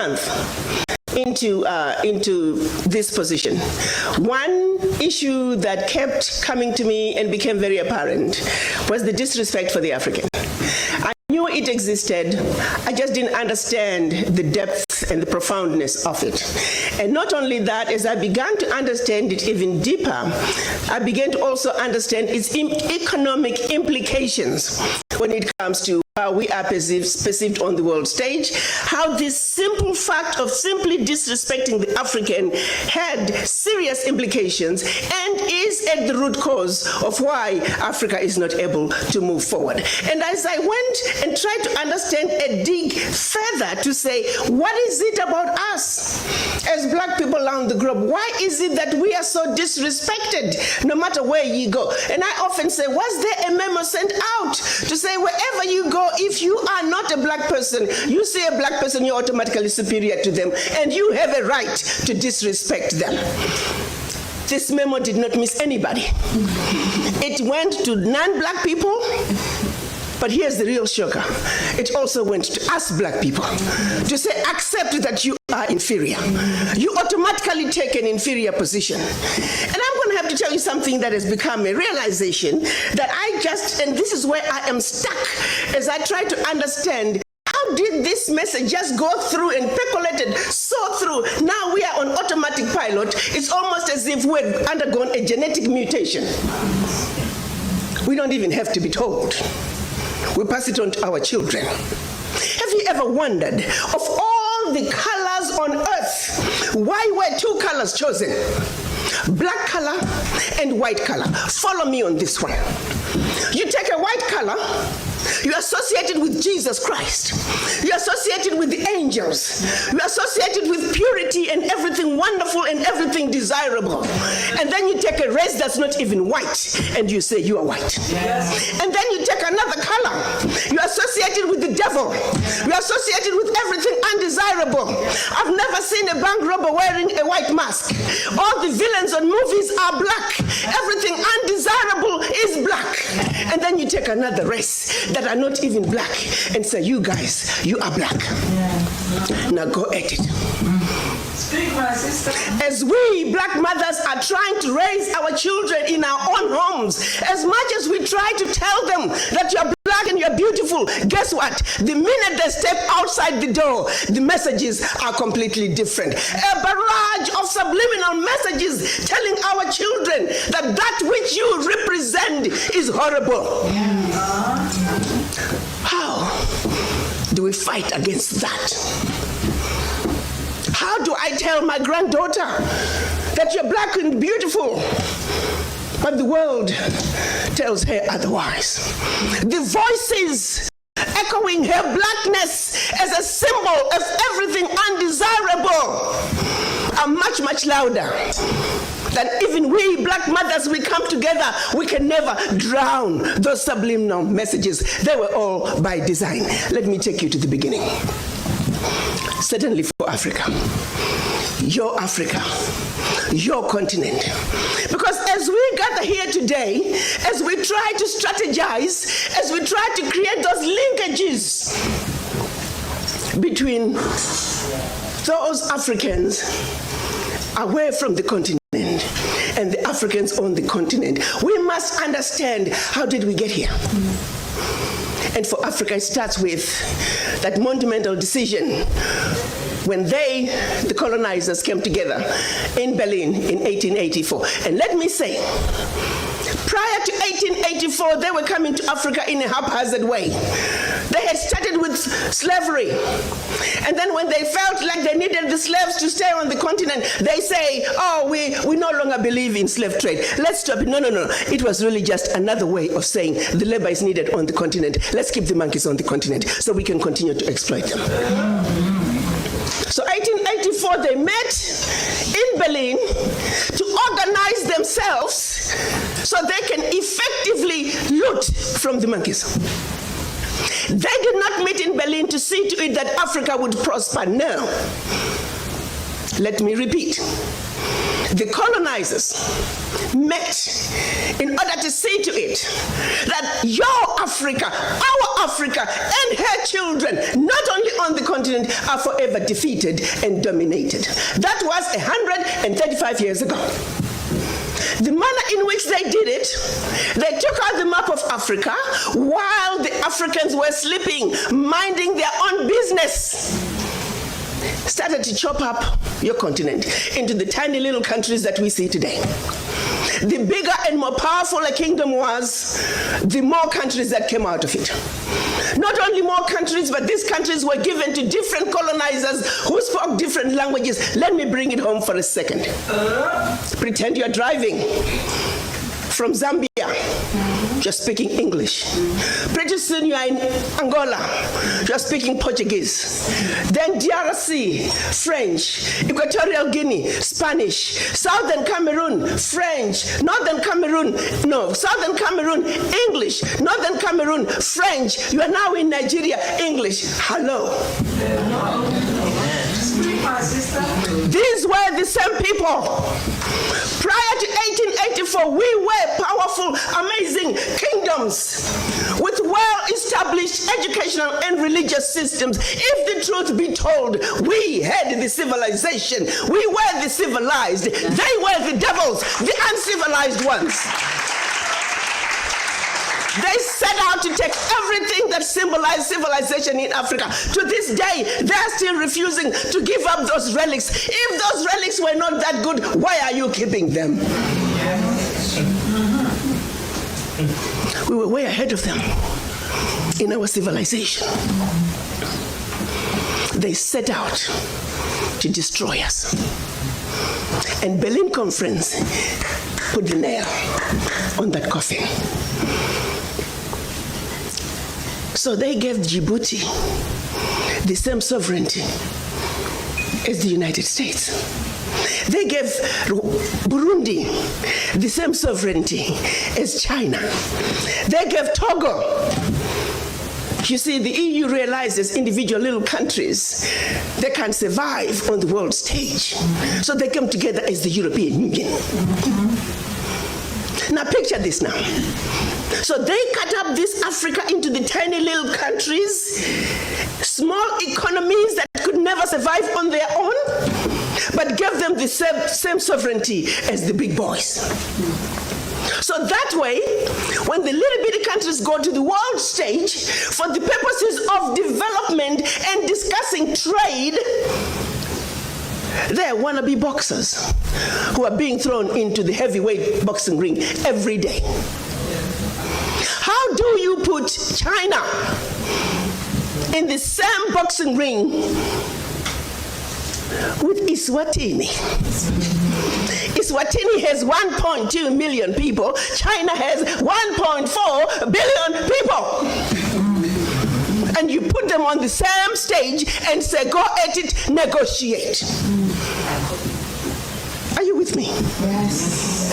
month into this position, one issue that kept coming to me and became very apparent was the disrespect for the African. I knew it existed, I just didn't understand the depth and the profoundness of it. And not only that, as I began to understand it even deeper, I began to also understand its economic implications when it comes to how we are perceived on the world stage, how this simple fact of simply disrespecting the African had serious implications and is at the root cause of why Africa is not able to move forward. And as I went and tried to understand and dig further to say, what is it about us as black people around the globe? Why is it that we are so disrespected no matter where you go? And I often say, was there a memo sent out to say wherever you go, if you are not a black person, you see a black person, you're automatically superior to them, and you have a right to disrespect them? This memo did not miss anybody. It went to non-black people, but here's the real shocker. It also went to us black people to say, accept that you are inferior. You automatically take an inferior position. And I'm going to have to tell you something that has become a realization that and this is where I am stuck as I try to understand, how did this message just go through and percolated so through? Now we are on automatic pilot. It's almost as if we had undergone a genetic mutation. We don't even have to be told. We pass it on to our children. Have you ever wondered, of all the colors on earth, why were two colors chosen? Black color and white color. Follow me on this one. You take a white color, you associate it with Jesus Christ. You associate it with the angels. You associate it with purity and everything wonderful and everything desirable. And then you take a race that's not even white and you say you are white. Yes. And then you take another color. You associate it with the devil. You associate it with everything undesirable. I've never seen a bank robber wearing a white mask. All the villains on movies are black. Everything undesirable is black. And then you take another race that are not even black and say, you guys, you are black. Yeah. Now go at it. Speak, my sister. As we black mothers are trying to raise our children in our own homes, as much as we try to tell them that you're black and you're beautiful, guess what? The minute they step outside the door, the messages are completely different. A barrage of subliminal messages telling our children that that which you represent is horrible. Yeah. How do we fight against that? How do I tell my granddaughter that you're black and beautiful, but the world tells her otherwise? The voices echoing her blackness as a symbol of everything undesirable are much, much louder than even we black mothers, we come together, we can never drown those subliminal messages. They were all by design. Let me take you to the beginning. Certainly for Africa, your continent. Because as we gather here today, as we try to strategize, as we try to create those linkages between those Africans away from the continent and the Africans on the continent, we must understand, how did we get here? And for Africa, it starts with that monumental decision when the colonizers, came together in Berlin in 1884. And let me say, prior to 1884, they were coming to Africa in a haphazard way. They had started with slavery. And then when they felt like they needed the slaves to stay on the continent, they say, oh, we no longer believe in slave trade. Let's stop it. No. It was really just another way of saying the labor is needed on the continent. Let's keep the monkeys on the continent so we can continue to exploit them. So 1884, they met in Berlin to organize themselves so they can effectively loot from the monkeys. They did not meet in Berlin to see to it that Africa would prosper. No. Let me repeat. The colonizers met in order to see to it that your Africa, our Africa, and her children, not only on the continent, are forever defeated and dominated. That was 135 years ago. The manner in which they did it, they took out the map of Africa while the Africans were sleeping, minding their own business. Started to chop up your continent into the tiny little countries that we see today. The bigger and more powerful a kingdom was, the more countries that came out of it. Not only more countries, but these countries were given to different colonizers who spoke different languages. Let me bring it home for a second. Pretend you're driving from Zambia. You're speaking English. Pretty soon you are in Angola. You're speaking Portuguese. Then DRC, French. Equatorial Guinea, Spanish. Southern Cameroon, French. Northern Cameroon, Southern Cameroon, English. Northern Cameroon, French. You are now in Nigeria, English. Hello. These were the same people. Prior to 1884, we were powerful, amazing kingdoms with well-established educational and religious systems. If the truth be told, we had the civilization. We were the civilized. They were the devils, the uncivilized ones. They set out to take everything that symbolized civilization in Africa. To this day, they're still refusing to give up those relics. If those relics were not that good, why are you keeping them? We were way ahead of them in our civilization. They set out to destroy us. And Berlin Conference put the nail on that coffin. So they gave Djibouti the same sovereignty as the United States. They gave Burundi the same sovereignty as China. They gave Togo. You see, the EU realizes individual little countries, they can't survive on the world stage. So they come together as the European Union. Now picture this now. So they cut up this Africa into the tiny little countries, small economies that could never survive on their own, but gave them the same sovereignty as the big boys. So that way, when the little bitty countries go to the world stage for the purposes of development and discussing trade, they're wannabe boxers who are being thrown into the heavyweight boxing ring every day. How do you put China in the same boxing ring with Eswatini? Eswatini has 1.2 million people. China has 1.4 billion people. And you put them on the same stage and say, go at it, negotiate. Are you with me? Yes.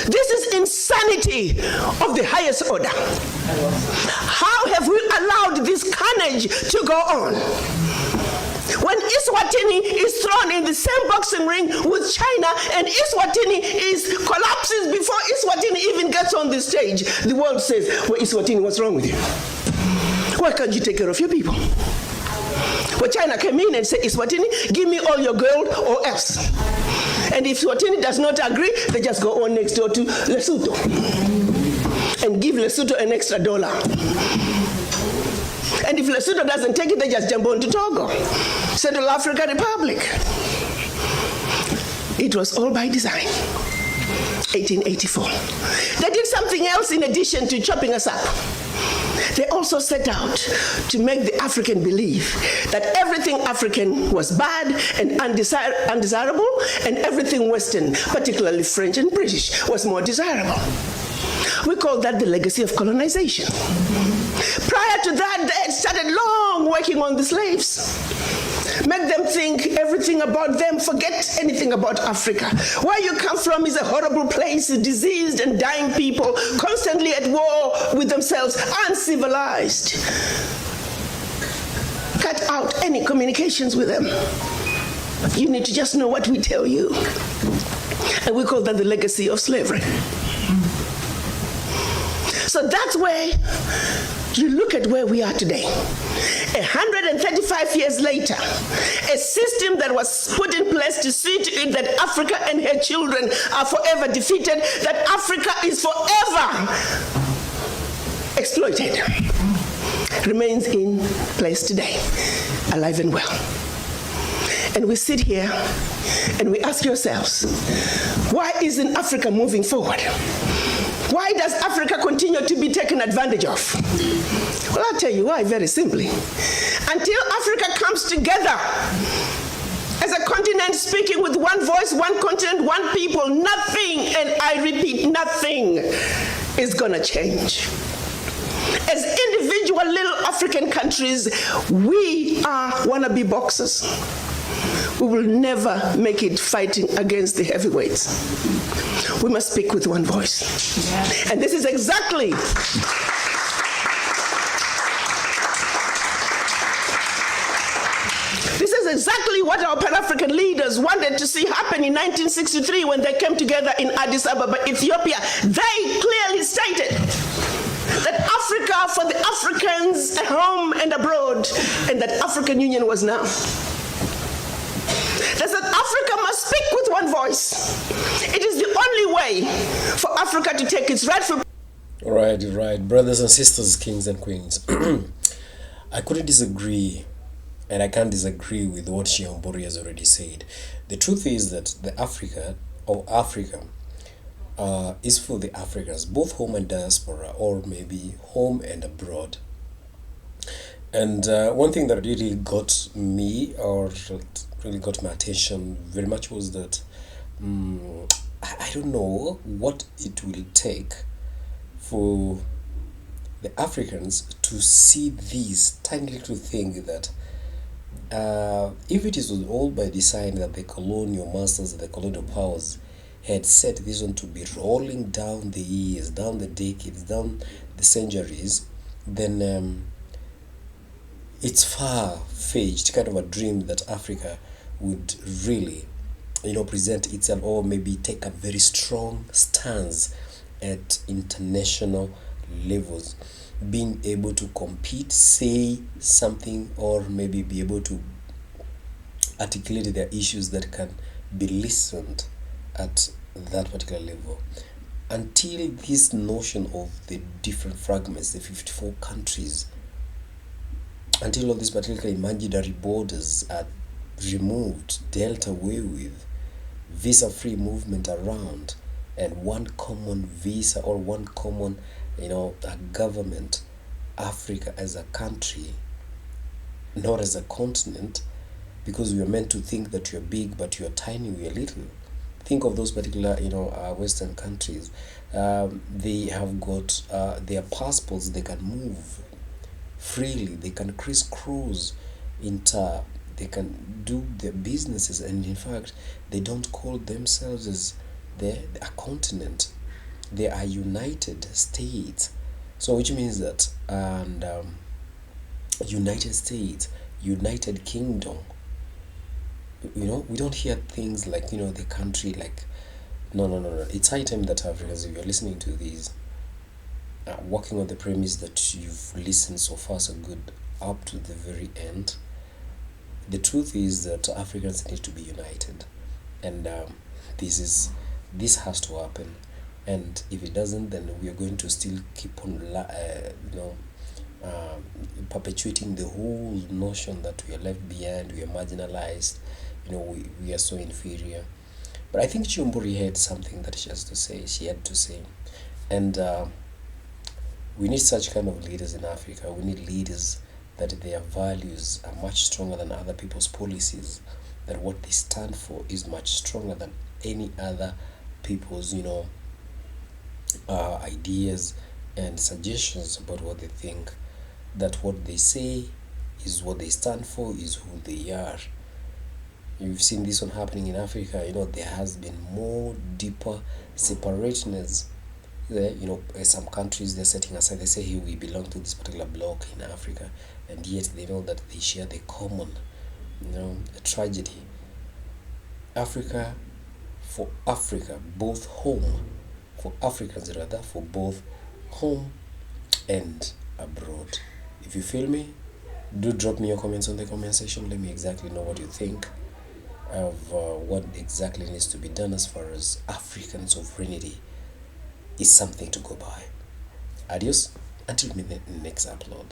This is insanity of the highest order. How have we allowed this carnage to go on? When Eswatini is thrown in the same boxing ring with China and Eswatini collapses before Eswatini even gets on the stage, the world says, well, Eswatini, what's wrong with you? Why can't you take care of your people? Well, China came in and said, Eswatini, give me all your gold or else. And if Eswatini does not agree, they just go on next door to Lesotho and give Lesotho an extra $1. And if Lesotho doesn't take it, they just jump on to Togo, Central African Republic. It was all by design. 1884. They did something else in addition to chopping us up. They also set out to make the African believe that everything African was bad and undesirable, and everything Western, particularly French and British, was more desirable. We call that the legacy of colonization. Prior to that, they had started long working on the slaves. Make them think everything about them, forget anything about Africa. Where you come from is a horrible place, diseased and dying people, constantly at war with themselves, uncivilized. Cut out any communications with them. You need to just know what we tell you. And we call that the legacy of slavery. So that's where you look at where we are today. 135 years later, a system that was put in place to see to it that Africa and her children are forever defeated, that Africa is forever exploited, remains in place today, alive and well. And we sit here and we ask ourselves, why isn't Africa moving forward? Why does Africa continue to be taken advantage of? Well, I'll tell you why, very simply. Until Africa comes together as a continent speaking with one voice, one continent, one people, nothing, and I repeat, nothing is gonna change. As individual little African countries, we are wannabe boxers. We will never make it fighting against the heavyweights. We must speak with one voice. Yeah. And this is exactly what our Pan-African leaders wanted to see happen in 1963 when they came together in Addis Ababa, Ethiopia. They clearly stated that Africa for the Africans at home and abroad, and that African Union was now. That said, Africa must speak with one voice. It is the only way for Africa to take its rightful... Right. Brothers and sisters, kings and queens. I couldn't disagree, and I can't disagree with what Chihombori has already said. The truth is that the Africa is for the Africans, both home and diaspora, or maybe home and abroad. And one thing that really got me, or really got my attention very much, was that I don't know what it will take for the Africans to see this tiny little thing that if it is all by design that the colonial masters, the colonial powers had set this one to be rolling down the years, down the decades, down the centuries, then it's far-fetched kind of a dream that Africa would really, present itself, or maybe take a very strong stance at international levels, being able to compete, say something, or maybe be able to articulate their issues that can be listened at that particular level. Until this notion of the different fragments, the 54 countries, until all these particular imaginary borders are removed, dealt away with, visa-free movement around, and one common visa or one common, a government, Africa as a country, not as a continent, because we are meant to think that you're big, but you're tiny, we're little. Think of those particular, Western countries. They have got their passports, they can move freely, they can crisscross they can do their businesses, and in fact they don't call themselves as a continent. They are United States. So which means that United States, United Kingdom, we don't hear things like the country, like no. It's high time that Africans, if you're listening to these, working on the premise that you've listened so far so good up to the very end. The truth is that Africans need to be united, and this has to happen. And if it doesn't, then we are going to still keep on perpetuating the whole notion that we are left behind, we are marginalized, we are so inferior. But I think Chihombori had something that she had to say, and we need such kind of leaders in Africa. We need leaders that their values are much stronger than other people's policies, that what they stand for is much stronger than any other people's ideas and suggestions about what they think, that what they say is what they stand for, is who they are. You've seen this one happening in Africa. There has been more deeper separateness there. Some countries, they're setting aside, they say, hey, we belong to this particular block in Africa, and yet they know that they share the common tragedy. Africa, for Africa, both home, for Africans rather, for both home and abroad. If you feel me, do drop me your comments on the comment section. Let me exactly know what you think of what exactly needs to be done as far as African sovereignty is something to go by. Adios, until the next upload.